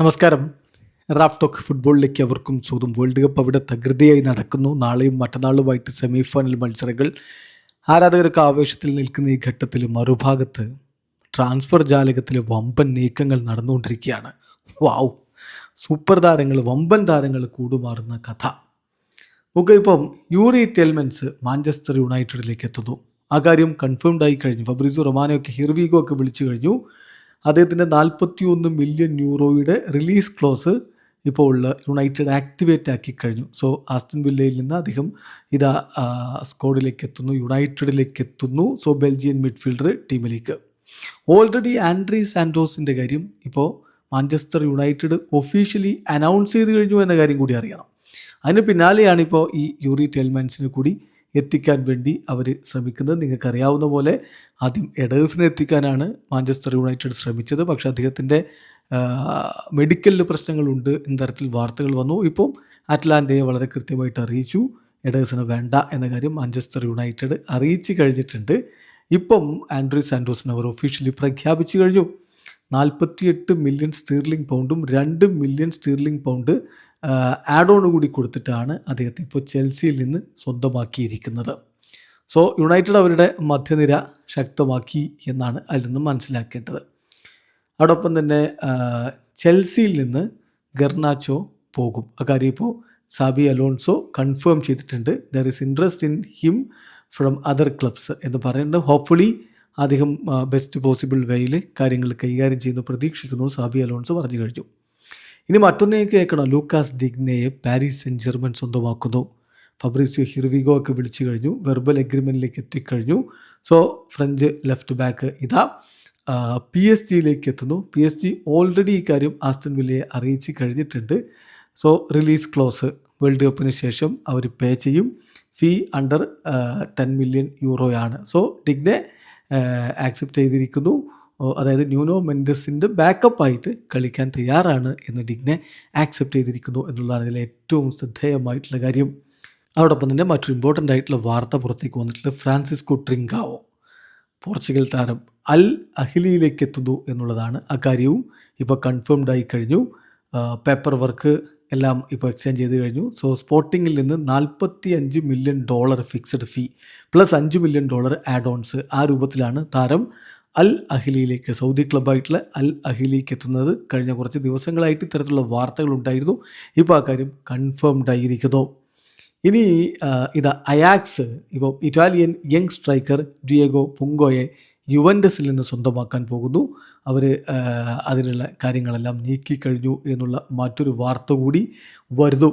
നമസ്കാരം. Raf talk ഫുട്ബോളിലേക്ക് അവർക്കും സ്വന്തം. വേൾഡ് കപ്പ് അവിടെ തകൃതിയായി നടക്കുന്നു. നാളെയും മറ്റന്നാളുമായിട്ട് സെമി ഫൈനൽ മത്സരങ്ങൾ. ആരാധകർക്ക് ആവേശത്തിൽ നിൽക്കുന്ന ഈ ഘട്ടത്തിൽ മറുഭാഗത്ത് ട്രാൻസ്ഫർ ജാലകത്തിൽ വമ്പൻ നീക്കങ്ങൾ നടന്നുകൊണ്ടിരിക്കുകയാണ്. വാവ്, സൂപ്പർ താരങ്ങൾ, വമ്പൻ താരങ്ങൾ കൂടുമാറുന്ന കഥ. നമുക്ക് ഇപ്പം യൂറി ടെൽമെൻസ് മാഞ്ചസ്റ്റർ യുണൈറ്റഡിലേക്ക് എത്തുന്നു. ആ കാര്യം കൺഫേംഡ് ആയി കഴിഞ്ഞു. ഫബ്രീസിയോ റൊമാനോയൊക്കെ ഹിർവിഗോ ഒക്കെ വിളിച്ചു കഴിഞ്ഞു. അദ്ദേഹത്തിൻ്റെ 41 മില്യൺ യൂറോയുടെ റിലീസ് ക്ലോസ് ഇപ്പോൾ യുണൈറ്റഡ് ആക്ടിവേറ്റ് ആക്കി കഴിഞ്ഞു. സോ ആസ്റ്റൺ വില്ലയിൽ നിന്ന് അദ്ദേഹം ഇതാ സ്ക്വാഡിലേക്ക് എത്തുന്നു, യുണൈറ്റഡിലേക്ക് എത്തുന്നു. സോ ബെൽജിയൻ മിഡ്ഫീൽഡർ ടീമിലേക്ക്. ഓൾറെഡി ആൻഡ്രി സാൻഡോസിൻ്റെ കാര്യം ഇപ്പോൾ മാഞ്ചസ്റ്റർ യുണൈറ്റഡ് ഒഫീഷ്യലി അനൗൺസ് ചെയ്ത് കഴിഞ്ഞു എന്ന കാര്യം കൂടി അറിയണം. അതിന് പിന്നാലെയാണ് ഇപ്പോൾ ഈ യൂറി ടെൽമെൻസിനെ കൂടി എത്തിക്കാൻ വേണ്ടി അവർ ശ്രമിക്കുന്നത്. നിങ്ങൾക്കറിയാവുന്ന പോലെ ആദ്യം എഡേഴ്സിനെ എത്തിക്കാനാണ് മാഞ്ചസ്റ്റർ യുണൈറ്റഡ് ശ്രമിച്ചത്. പക്ഷേ അദ്ദേഹത്തിൻ്റെ മെഡിക്കൽ പ്രശ്നങ്ങളുണ്ട് എന്ന തരത്തിൽ വാർത്തകൾ വന്നു. ഇപ്പം അറ്റ്ലാന്റയെ വളരെ കൃത്യമായിട്ട് അറിയിച്ചു എഡേഴ്സിന് വേണ്ട എന്ന കാര്യം മാഞ്ചസ്റ്റർ യുണൈറ്റഡ് അറിയിച്ചു കഴിഞ്ഞിട്ടുണ്ട്. ഇപ്പം ആൻഡ്രി സാൻഡോസിനെ അവർ ഒഫീഷ്യലി പ്രഖ്യാപിച്ചു കഴിഞ്ഞു. 48 മില്യൺ സ്റ്റീർലിംഗ് പൗണ്ടും 2 million sterling pound add on കൂടി കൊടുത്തിട്ടാണ് അദ്ദേഹത്തെ ഇപ്പോൾ ചെൽസിയിൽ നിന്ന് സ്വന്തമാക്കിയിരിക്കുന്നത്. സോ യുണൈറ്റഡ് അവരുടെ മധ്യനിര ശക്തമാക്കി എന്നാണ് അതിൽ നിന്ന് മനസ്സിലാക്കേണ്ടത്. അതോടൊപ്പം തന്നെ ചെൽസിയിൽ നിന്ന് ഗർനാച്ചോ പോകും. അക്കാര്യം ഇപ്പോൾ സാബി അലോൺസോ കൺഫേം ചെയ്തിട്ടുണ്ട്. There is interest in him from other clubs എന്ന് പറയുന്നത്. ഹോപ്പ്ഫുള്ളി അദ്ദേഹം ബെസ്റ്റ് പോസിബിൾ വേയിൽ കാര്യങ്ങൾ കൈകാര്യം ചെയ്യുന്നു പ്രതീക്ഷിക്കുന്നു. സാബി അലോൺസോ പറഞ്ഞു കഴിഞ്ഞു. ഇനി മറ്റൊന്നേക്ക് കേൾക്കണം. ലൂക്കാസ് ഡിഗ്നയെ പാരീസ് സെന്റ് ജെർമൻ സ്വന്തമാക്കുന്നു. ഫബ്രീസിയോ ഹിർവിഗോ ഒക്കെ വിളിച്ചു കഴിഞ്ഞു. വെർബൽ എഗ്രിമെൻറ്റിലേക്ക് എത്തിക്കഴിഞ്ഞു. സോ ഫ്രഞ്ച് ലെഫ്റ്റ് ബാക്ക് ഇതാ PSG എത്തുന്നു. PSG ഓൾറെഡി ഈ കാര്യം ആസ്റ്റൺ വില്ലയെ അറിയിച്ച് കഴിഞ്ഞിട്ടുണ്ട്. സോ റിലീസ് ക്ലോസ് വേൾഡ് കപ്പിന് ശേഷം അവർ പേ ചെയ്യും. ഫീ അണ്ടർ 10 മില്യൺ യൂറോയാണ്. സോ ഡിഗ്നെ ആക്സെപ്റ്റ് ചെയ്തിരിക്കുന്നു. അതായത് ന്യൂനോ മെൻഡസിൻ്റെ ബാക്കപ്പായിട്ട് കളിക്കാൻ തയ്യാറാണ് എന്ന് ഡിഗ്നെ ആക്സെപ്റ്റ് ചെയ്തിരിക്കുന്നു എന്നുള്ളതാണ് ഇതിലെ ഏറ്റവും ശ്രദ്ധേയമായിട്ടുള്ള കാര്യം. അതോടൊപ്പം തന്നെ മറ്റൊരു ഇമ്പോർട്ടൻ്റ് ആയിട്ടുള്ള വാർത്ത പുറത്തേക്ക് വന്നിട്ടുള്ളത് ഫ്രാൻസിസ്കോ ട്രിങ്കാവോ പോർച്ചുഗൽ താരം അൽ അഹിലിയിലേക്ക് എത്തുന്നു എന്നുള്ളതാണ്. ആ കാര്യവും ഇപ്പോൾ കൺഫേംഡ് ആയി കഴിഞ്ഞു. പേപ്പർ വർക്ക് എല്ലാം ഇപ്പോൾ എക്സ്ചേഞ്ച് ചെയ്ത് കഴിഞ്ഞു. സോ സ്പോർട്ടിങ്ങിൽ നിന്ന് $45 million fixed fee plus $5 million add ons, ആ രൂപത്തിലാണ് താരം അൽ അഹിലിയിലേക്ക്, സൗദി ക്ലബ്ബായിട്ടുള്ള അൽ അഹിലിക്ക് എത്തുന്നത്. കഴിഞ്ഞ കുറച്ച് ദിവസങ്ങളായിട്ട് ഇത്തരത്തിലുള്ള വാർത്തകളുണ്ടായിരുന്നു. ഇപ്പോൾ ആ കാര്യം കൺഫേംഡ് ആയിരിക്കുന്നു. ഇനി ഇത് അയാക്സ് ഇപ്പോൾ ഇറ്റാലിയൻ യങ് സ്ട്രൈക്കർ ഡിയേഗോ പുങ്കോയെ യുവൻറ്റസിൽ നിന്ന് സ്വന്തമാക്കാൻ പോകുന്നു. അവർ അതിനുള്ള കാര്യങ്ങളെല്ലാം നീക്കിക്കഴിഞ്ഞു എന്നുള്ള മറ്റൊരു വാർത്ത കൂടി വരുന്നു.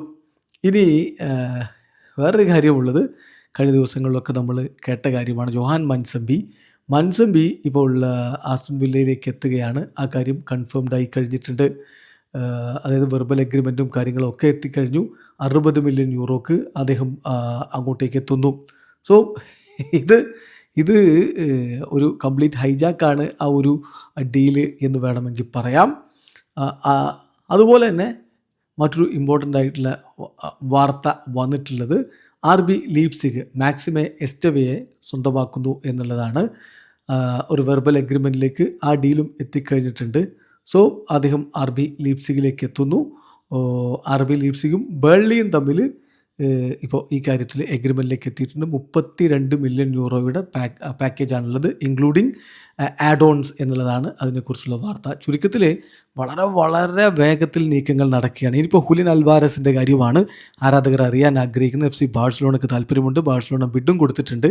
ഇനി വേറൊരു കാര്യമുള്ളത്, കഴിഞ്ഞ ദിവസങ്ങളിലൊക്കെ നമ്മൾ കേട്ട കാര്യമാണ്. ജോഹാൻ മൻസംബി ഇപ്പോൾ ആസ്റ്റൺ വില്ലയിലേക്ക് എത്തുകയാണ്. ആ കാര്യം കൺഫേംഡ് ആയി കഴിഞ്ഞിട്ടുണ്ട്. അതായത് വെർബൽ എഗ്രിമെൻറ്റും കാര്യങ്ങളും ഒക്കെ എത്തിക്കഴിഞ്ഞു. 60 മില്യൺ യൂറോക്ക് അദ്ദേഹം അങ്ങോട്ടേക്ക് എത്തുന്നു. സോ ഇത് ഒരു കംപ്ലീറ്റ് ഹൈജാക്കാണ് ആ ഒരു ഡീല് എന്ന് വേണമെങ്കിൽ പറയാം. അതുപോലെ തന്നെ മറ്റൊരു ഇമ്പോർട്ടൻ്റ് ആയിട്ടുള്ള വാർത്ത വന്നിട്ടുള്ളത് RB ലീപ്സിഗ് മാക്സിമെ എസ്റ്റവയെ സ്വന്തമാക്കുന്നു എന്നുള്ളതാണ്. ഒരു വെർബൽ എഗ്രിമെൻറ്റിലേക്ക് ആ ഡീലും എത്തിക്കഴിഞ്ഞിട്ടുണ്ട്. സോ അദ്ദേഹം RB ലീപ്സിഗിലേക്ക് എത്തുന്നു. RB ലീപ്സിഗും ബേർലിയും തമ്മിൽ ഇപ്പോൾ ഈ കാര്യത്തിൽ എഗ്രിമെൻറ്റിലേക്ക് എത്തിയിട്ടുണ്ട്. 32 മില്യൺ യൂറോയുടെ പാക്കേജാണുള്ളത്, ഇൻക്ലൂഡിങ് ആഡ് ഓൺസ് എന്നുള്ളതാണ് അതിനെക്കുറിച്ചുള്ള വാർത്ത. ചുരുക്കത്തിൽ വളരെ വളരെ വേഗത്തിൽ നീക്കങ്ങൾ നടക്കുകയാണ്. ഇനിയിപ്പോൾ ഹുലിൻ അൽവാരസിൻ്റെ കാര്യമാണ് ആരാധകർ അറിയാൻ ആഗ്രഹിക്കുന്നത്. FC ബാഴ്സലോണയ്ക്ക് താല്പര്യമുണ്ട്. ബാഴ്സലോണ ബിഡും കൊടുത്തിട്ടുണ്ട്.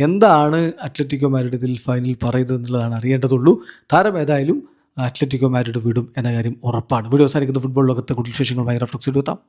എന്താണ് അത്ലറ്റിക്കോ മാഡ്രിഡ് ഇതിൽ ഫൈനൽ പറയുന്നത് എന്നുള്ളതാണ് അറിയേണ്ടതുള്ളൂ. താരം ഏതായാലും അത്ലറ്റിക്കോ മാഡ്രിഡ് വിടും എന്ന കാര്യം ഉറപ്പാണ്. വീഡിയോ അവസാനിക്കുന്ന ഫുട്ബോൾ ലോകത്തെ കൂടുതൽ വിശേഷങ്ങളുമായി റാഫ് ടോക്സിൽ എത്താം.